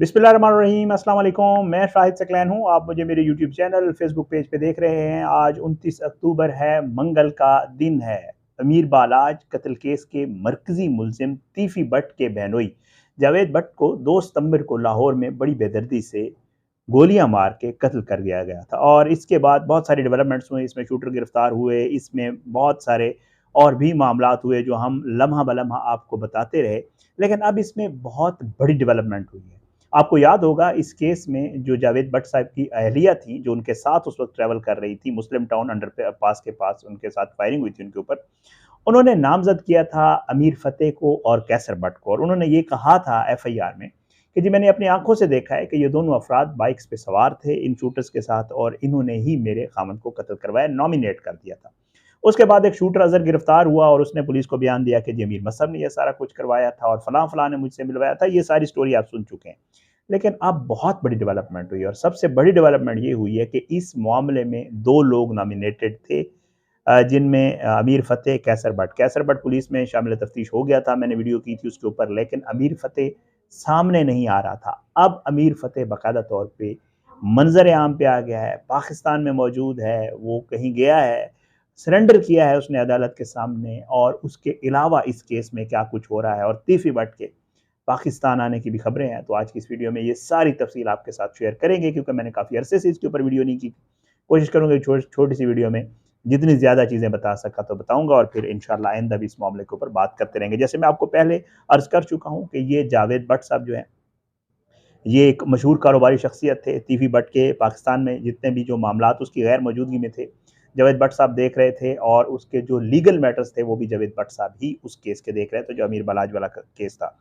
बिस्मिल्लाहिर्रहमानिर्रहीम, अस्सलाम वालेकुम। मैं शाहिद सकलैन हूँ। आप मुझे मेरे यूट्यूब चैनल, फेसबुक पेज पे देख रहे हैं। आज 29 अक्टूबर है, मंगल का दिन है। अमीर बालाज कत्ल केस के मरकजी मुलजिम तीफी भट्ट के बहनोई जावेद भट्ट को 2 सितंबर को लाहौर में बड़ी बेदर्दी से गोलियां मार के कत्ल कर दिया गया था। और इसके बाद बहुत सारी डेवलपमेंट्स हुए, इसमें शूटर गिरफ्तार हुए, इसमें बहुत सारे और भी मामलात हुए जो हम लम्हा बलम्हा आपको बताते रहे। लेकिन अब इसमें बहुत बड़ी डेवलपमेंट हुई है। आपको याद होगा इस केस में जो जावेद भट्ट साहब की अहलिया थी, जो उनके साथ उस वक्त ट्रैवल कर रही थी, मुस्लिम टाउन अंडर पास के पास उनके साथ फायरिंग हुई थी उनके ऊपर। उन्होंने नामजद किया था अमीर फतेह को और कैसर भट्ट को, और उन्होंने ये कहा था एफआईआर में कि जी मैंने अपनी आंखों से देखा है कि ये दोनों अफराद बाइक्स पे सवार थे इन शूटर्स के साथ, और इन्होंने ही मेरे खामद को कत्ल करवाया, नॉमिनेट कर दिया था। उसके बाद एक शूटर अजहर गिरफ्तार हुआ और उसने पुलिस को बयान दिया कि जी अमीर मसहब ने यह सारा कुछ करवाया था और फलां फलां ने मुझसे मिलवाया था। ये सारी स्टोरी आप सुन चुके हैं। लेकिन अब बहुत बड़ी डेवलपमेंट हुई, और सबसे बड़ी डेवलपमेंट ये हुई है कि इस मामले में 2 लोग नॉमिनेटेड थे, जिनमें अमीर फ़तेह, कैसर भट्ट पुलिस में शामिल तफ्तीश हो गया था, मैंने वीडियो की थी उसके ऊपर, लेकिन अमीर फ़तेह सामने नहीं आ रहा था। अब अमीर फ़तेह बाकायदा तौर पे मंजर आम पे आ गया है, पाकिस्तान में मौजूद है, वो कहीं गया है, सरेंडर किया है उसने अदालत के सामने। और उसके अलावा इस केस में क्या कुछ हो रहा है, और तीफी भट्ट के पाकिस्तान आने की भी खबरें हैं, तो आज की इस वीडियो में ये सारी तफसील आपके साथ शेयर करेंगे, क्योंकि मैंने काफ़ी अरसे से इसके ऊपर वीडियो नहीं की। कोशिश करूँगा छोटी सी वीडियो में जितनी ज़्यादा चीज़ें बता सका तो बताऊँगा, और फिर इंशाल्लाह आइंदा भी इस मामले के ऊपर बात करते रहेंगे। जैसे मैं आपको पहले अर्ज़ कर चुका हूँ कि ये जावेद भट्ट साहब जो हैं, ये एक मशहूर कारोबारी शख्सियत थे। तीफी भट्ट के पाकिस्तान में जितने भी जो मामलात उसकी गैर मौजूदगी में थे, जावेद भट्ट साहब देख रहे थे, और उसके जो लीगल मैटर्स थे वो भी जावेद भट्ट साहब ही उस केस के देख रहे थे, जो अमीर बलाज वाला केस था।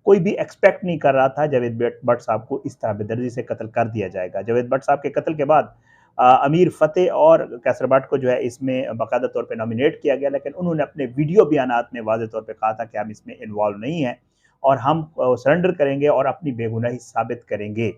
कोई भी एक्सपेक्ट नहीं कर रहा था जावेद भट्ट साहब को इस तरह बेदर्दी से कत्ल कर दिया जाएगा। जावेद भट्ट साहब के कत्ल के बाद अमीर फतेह और कैसर भट्ट को जो है इसमें बाकायदा तौर पे नॉमिनेट किया गया, लेकिन उन्होंने अपने वीडियो बयानात में वाज़ेह तौर पे कहा था कि हम इसमें इन्वॉल्व नहीं हैं, और हम सरेंडर करेंगे और अपनी बेगुनाही साबित करेंगे।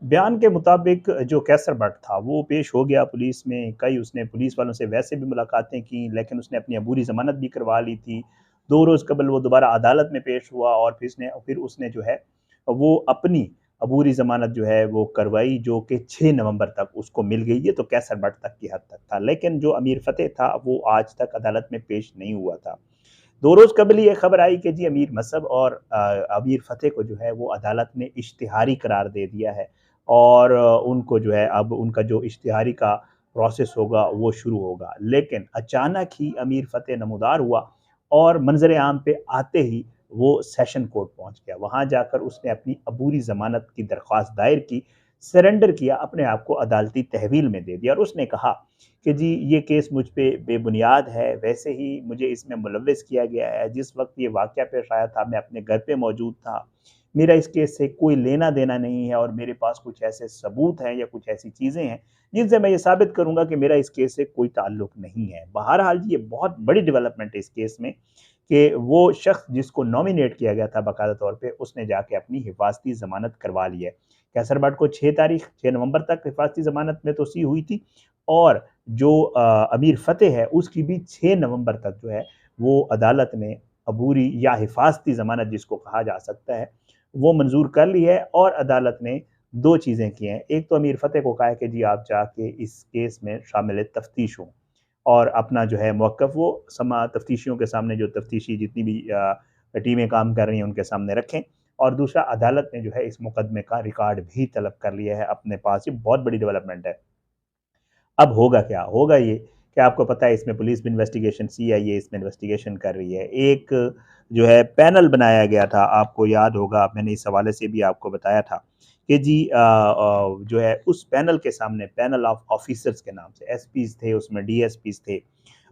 बयान के मुताबिक जो कैसर भट्ट था वो पेश हो गया पुलिस में, कई उसने पुलिस वालों से वैसे भी मुलाकातें की, लेकिन उसने अपनी अबूरी ज़मानत भी करवा ली थी। 2 रोज़ कबल वो दोबारा अदालत में पेश हुआ, और फिर उसने जो है वो अपनी अबूरी ज़मानत जो है वो करवाई, जो कि 6 नवंबर तक उसको मिल गई। ये तो कैसर भट्ट तक की हद तक था, लेकिन जो अमीर फ़तेह था वो आज तक अदालत में पेश नहीं हुआ था। 2 रोज़ कबल ये खबर आई कि जी अमीर मसहब और अमीर फ़तेह को जो है वो अदालत ने इश्तिहारी करार दे दिया है, और उनको जो है अब उनका जो इश्तिहारी का प्रोसेस होगा वो शुरू होगा। लेकिन अचानक ही अमीर फ़तेह नमूदार हुआ, और मंज़र आम पे आते ही वो सेशन कोर्ट पहुँच गया। वहाँ जाकर उसने अपनी अबूरी ज़मानत की दरख्वास्त दायर की, सरेंडर किया, अपने आप को अदालती तहवील में दे दिया, और उसने कहा कि जी ये केस मुझ पे बेबुनियाद है, वैसे ही मुझे इसमें मुलव्वस किया गया है। जिस वक़्त ये वाक़या पेश आया था मैं अपने घर पे मौजूद था। मेरा इस केस से कोई लेना-देना नहीं है, और मेरे पास कुछ ऐसे सबूत हैं या कुछ ऐसी चीज़ें हैं जिनसे मैं ये साबित करूँगा कि मेरा इस केस से कोई ताल्लुक नहीं है। बहरहाल ये बहुत बड़ी डेवलपमेंट है इस केस में कि वो शख्स जिसको नॉमिनेट किया गया था बाकायदा तौर पे, उसने जाके अपनी हिफाज़ती ज़मानत करवा ली है। कैसर भट्ट को 6 नवंबर तक हिफाज़ती ज़मानत में तोसी हुई थी, और जो अमीर फ़तेह है उसकी भी 6 नवंबर तक जो है वो अदालत ने अबूरी या हिफाज़ती ज़मानत जिसको कहा जा सकता है, वो मंज़ूर कर ली है। और अदालत ने 2 चीज़ें की हैं। एक तो अमीर फ़तेह को कहा है कि जी आप जाके इस केस में शामिल तफ़्तीश हों, और अपना जो है मौक़िफ़ वो तफ़्तीशियों के सामने, जो तफ़्तीशी जितनी भी टीमें काम कर रही हैं उनके सामने रखें। और दूसरा, अदालत ने जो है इस मुकदमे का रिकॉर्ड भी तलब कर लिया है अपने पास। ये बहुत बड़ी डेवलपमेंट है। अब होगा क्या? होगा ये कि आपको पता है इसमें पुलिस भी इन्वेस्टिगेशन, सीआईए इसमें इन्वेस्टिगेशन कर रही है। एक जो है पैनल बनाया गया था, आपको याद होगा मैंने इस हवाले से भी आपको बताया था कि जी जो है उस पैनल के सामने, पैनल ऑफ ऑफिसर्स के नाम से एसपीज़ थे, उसमें डीएसपीज़ थे,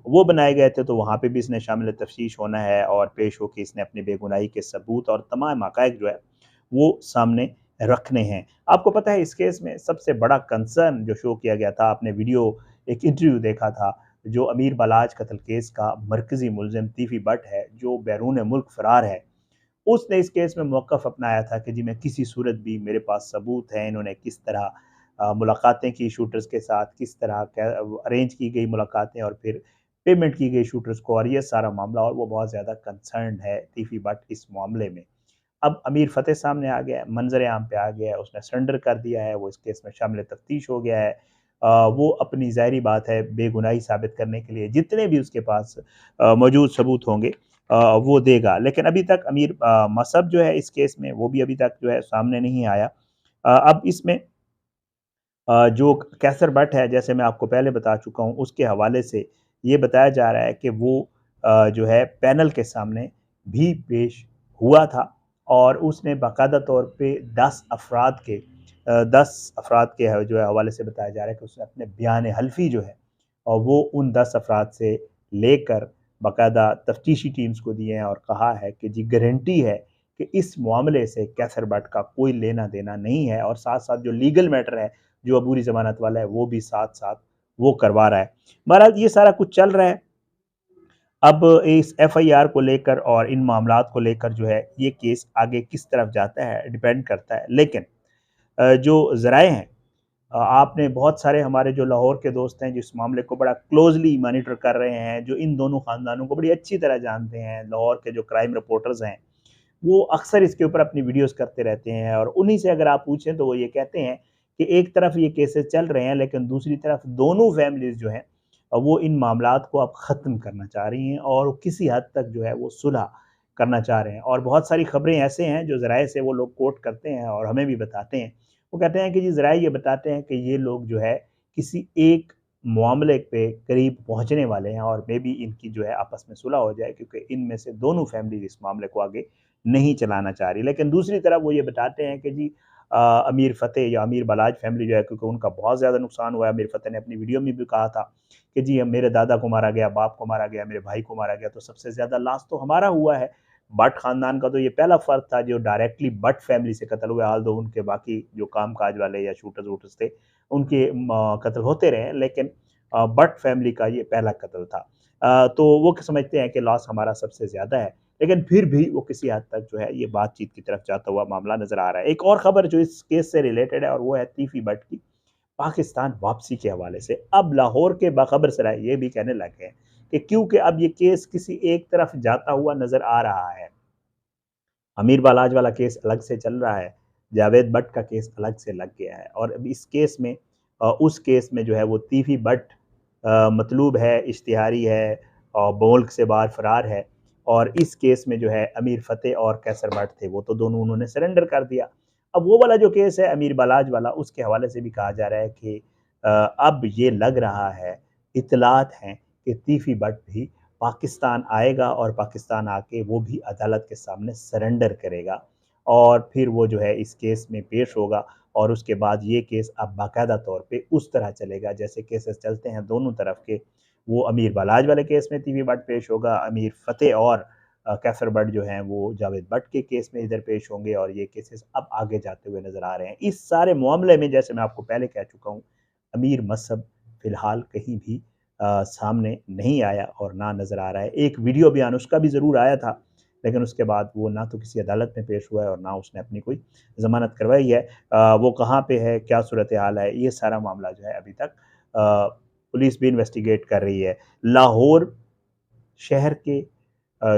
वो बनाए गए थे। तो वहाँ पे भी इसने शामिल तफ्तीश होना है, और पेश होके इसने अपनी बेगुनाही के सबूत और तमाम हक़ाइक़ जो है वो सामने रखने हैं। आपको पता है इस केस में सबसे बड़ा कंसर्न जो शो किया गया था, आपने वीडियो एक इंटरव्यू देखा था, जो अमीर बलाज कत्ल केस का मरकज़ी मुलज़िम तीफ़ी भट्ट है, जो बैरून मुल्क फ़रार है, उसने इस केस में मौक़िफ़ अपनाया था कि जी मैं किसी सूरत भी, मेरे पास सबूत हैं, इन्होंने किस तरह मुलाकातें की शूटर्स के साथ, किस तरह अरेंज की गई मुलाकातें, और फिर पेमेंट की गई शूटर्स को, और ये सारा मामला, और वो बहुत ज़्यादा कंसर्न्ड है तीफ़ी भट्ट इस मामले में। अब अमीर फ़तेह सामने आ गया है, मंज़र-ए-आम पे आ गया है, उसने सरेंडर कर दिया है, वो इस केस में शामिल तफ्तीश हो गया है। वो अपनी ज़ाहिरी बात है बेगुनाही साबित करने के लिए जितने भी उसके पास मौजूद सबूत होंगे वो देगा। लेकिन अभी तक अमीर मसहब जो है इस केस में वो भी अभी तक जो है सामने नहीं आया। अब इसमें जो कैसर बट है जैसे मैं आपको पहले बता चुका हूँ उसके हवाले से ये बताया जा रहा है कि वो जो है पैनल के सामने भी पेश हुआ था और उसने बाकायदा तौर पे 10 अफराद के जो है हवाले से बताया जा रहा है कि उसने अपने बयान हल्फी जो है और वो उन 10 अफराद से लेकर बाकायदा तफ्तीशी टीम्स को दिए हैं और कहा है कि जी गारंटी है कि इस मामले से कैसर बट का कोई लेना देना नहीं है और साथ साथ जो लीगल मैटर है जो अबूरी ज़मानत वाला है वो भी साथ-साथ वो करवा रहा है। बहरहाल ये सारा कुछ चल रहा है। अब इस एफआईआर को लेकर और इन मामलात को लेकर जो है ये केस आगे किस तरफ जाता है डिपेंड करता है। लेकिन जो ज़राए हैं आपने बहुत सारे हमारे जो लाहौर के दोस्त हैं जो इस मामले को बड़ा क्लोज़ली मॉनिटर कर रहे हैं, जो इन दोनों ख़ानदानों को बड़ी अच्छी तरह जानते हैं, लाहौर के जो क्राइम रिपोर्टर्स हैं वो अक्सर इसके ऊपर अपनी वीडियोस करते रहते हैं और उन्हीं से अगर आप पूछें तो वो ये कहते हैं कि एक तरफ ये केसेस चल रहे हैं लेकिन दूसरी तरफ दोनों फैमिलीज जो हैं वो इन मामलात को अब ख़त्म करना चाह रही हैं और किसी हद तक जो है वो सुलह करना चाह रहे हैं और बहुत सारी खबरें ऐसे हैं जो ज़राए से वो लोग कोट करते हैं और हमें भी बताते हैं। वो कहते हैं कि जी ज़राए ये बताते हैं कि ये लोग जो है किसी एक मामले पे करीब पहुँचने वाले हैं और मे बी इनकी जो है आपस में सुलह हो जाए क्योंकि इनमें से दोनों फैमिली इस मामले को आगे नहीं चलाना चाह रही। लेकिन दूसरी तरफ वो ये बताते हैं कि जी अमीर फ़तेह या अमीर बलाज फैमिली जो है क्योंकि उनका बहुत ज़्यादा नुकसान हुआ है। अमीर फ़तेह ने अपनी वीडियो में भी कहा था कि जी मेरे दादा को मारा गया, बाप को मारा गया, मेरे भाई को मारा गया तो सबसे ज़्यादा लॉस तो हमारा हुआ है। भट्ट ख़ानदान का तो ये पहला फ़र्द था जो डायरेक्टली भट्ट फैमिली से कत्ल हुआ ऑल्दो उनके बाकी जो काम-काज वाले या शूटर्स-वूटर्स थे उनके कत्ल होते रहे लेकिन भट्ट फैमिली का ये पहला कत्ल था। तो वो समझते हैं कि लॉस हमारा सबसे ज़्यादा है। लेकिन फिर भी वो किसी हद तक जो है ये बातचीत की तरफ जाता हुआ मामला नज़र आ रहा है। एक और खबर जो इस केस से रिलेटेड है और वो है तीफ़ी भट्ट की पाकिस्तान वापसी के हवाले से। अब लाहौर के बाखबर सराय ये भी कहने लगे हैं कि क्योंकि अब ये केस किसी एक तरफ जाता हुआ नज़र आ रहा है। अमीर बालाज वाला केस अलग से चल रहा है, जावेद भट्ट का केस अलग से लग गया है और अब इस केस में उस केस में जो है वो तीफ़ी भट्ट मतलूब है, इश्तिहारी है और मुल्क से बाहर फ़रार है और इस केस में जो है अमीर फ़तेह और कैसर भट्ट थे, वो तो दोनों उन्होंने सरेंडर कर दिया। अब वो वाला जो केस है अमीर बालाज वाला, उसके हवाले से भी कहा जा रहा है कि अब ये लग रहा है, इत्तलात हैं कि तीफ़ी भट्ट भी पाकिस्तान आएगा और पाकिस्तान आके वो भी अदालत के सामने सरेंडर करेगा और फिर वो जो है इस केस में पेश होगा और उसके बाद ये केस अब बाकायदा तौर पे उस तरह चलेगा जैसे केसेस चलते हैं दोनों तरफ के। वो अमीर बालाज वाले केस में तीवी भट्ट पेश होगा, अमीर फ़तेह और कैसर भट्ट जो हैं वो जावेद भट्ट के केस में इधर पेश होंगे और ये केसेस अब आगे जाते हुए नज़र आ रहे हैं। इस सारे मामले में जैसे मैं आपको पहले कह चुका हूँ, अमीर मसहब फ़िलहाल कहीं भी सामने नहीं आया और ना नज़र आ रहा है। एक वीडियो बयान उसका भी ज़रूर आया था, लेकिन उसके बाद वो ना तो किसी अदालत में पेश हुआ है और ना उसने अपनी कोई ज़मानत करवाई है। वो कहाँ पे है, क्या सूरत-ए-हाल है, ये सारा मामला जो है अभी तक पुलिस भी इन्वेस्टिगेट कर रही है। लाहौर शहर के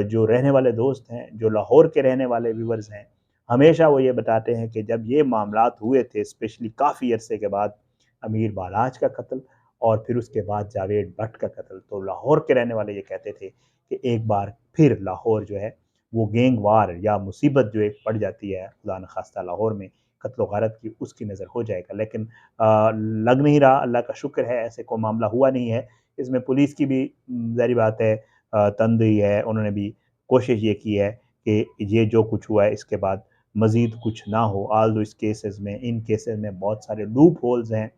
जो रहने वाले दोस्त हैं, जो लाहौर के रहने वाले व्यूअर्स हैं, हमेशा वो ये बताते हैं कि जब ये मामलात हुए थे स्पेशली काफ़ी अरसे के बाद अमीर बालाज का कत्ल और फिर उसके बाद जावेद भट्ट का कत्ल, तो लाहौर के रहने वाले ये कहते थे कि एक बार फिर लाहौर जो है वो गैंग वार या मुसीबत जो एक पड़ जाती है खुदा न खास्ता लाहौर में कत्ल गारत की, उसकी नज़र हो जाएगा। लेकिन लग नहीं रहा, अल्लाह का शुक्र है ऐसे कोई मामला हुआ नहीं है। इसमें पुलिस की भी ज़ाहिर बात है तनदेही है, उन्होंने भी कोशिश ये की है कि ये जो कुछ हुआ है इसके बाद मज़ीद कुछ ना हो। ऑल्दो इस केसेस में इन केसेस में बहुत सारे लूप होल्स हैं,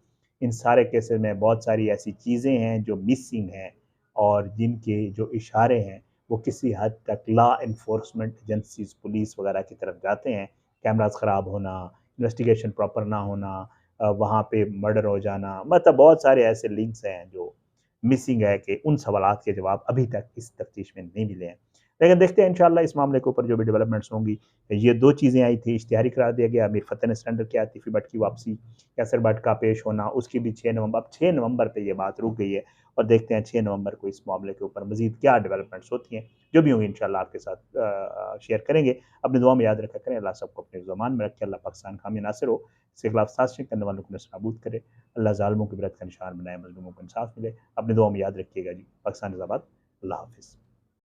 इन सारे केसेस में बहुत सारी ऐसी चीज़ें हैं जो मिसिंग हैं और जिनके जो इशारे हैं वो किसी हद तक लॉ एनफोर्समेंट एजेंसीज़ पुलिस वगैरह की तरफ जाते हैं। कैमराज़ ख़राब होना, इन्वेस्टिगेशन प्रॉपर ना होना, वहाँ पे मर्डर हो जाना, मतलब बहुत सारे ऐसे लिंक्स हैं जो मिसिंग है कि उन सवालात के जवाब अभी तक इस तफ्तीश में नहीं मिले हैं। लेकिन देखते हैं इंशाल्लाह इस मामले के ऊपर जो भी डेवलपमेंट्स होंगी। ये 2 चीज़ें आई थी, इश्तिहारी करार दिया गया, अमीर फतेह ने सरेंडर किया, आतिफ़ी भट्ट की वापसी, कैसर भट्ट का पेश होना, उसकी भी 6 नवंबर, अब 6 नवंबर पे ये बात रुक गई है और देखते हैं 6 नवंबर को इस मामले के ऊपर मज़ीद क्या डेवलपमेंट्स होती हैं। जो भी होंगी इंशाल्लाह आपके साथ शेयर करेंगे। अपनी दुआ में याद रखा करें, अल्लाह सबको अपने ज़ुबान में रखे, अल्लाह पाकिस्तान का हामी नासिर हो, इसके खिलाफ साज़िशें करने वालों को नेस्तनाबूद करे, अल्लाह ज़ालिमों की इबरत का निशान बनाए, मज़लूमों को इंसाफ मिले। अपनी दुआ में याद रखिएगा जी। पाकिस्तान ज़िंदाबाद। अल्लाह हाफ़िज़।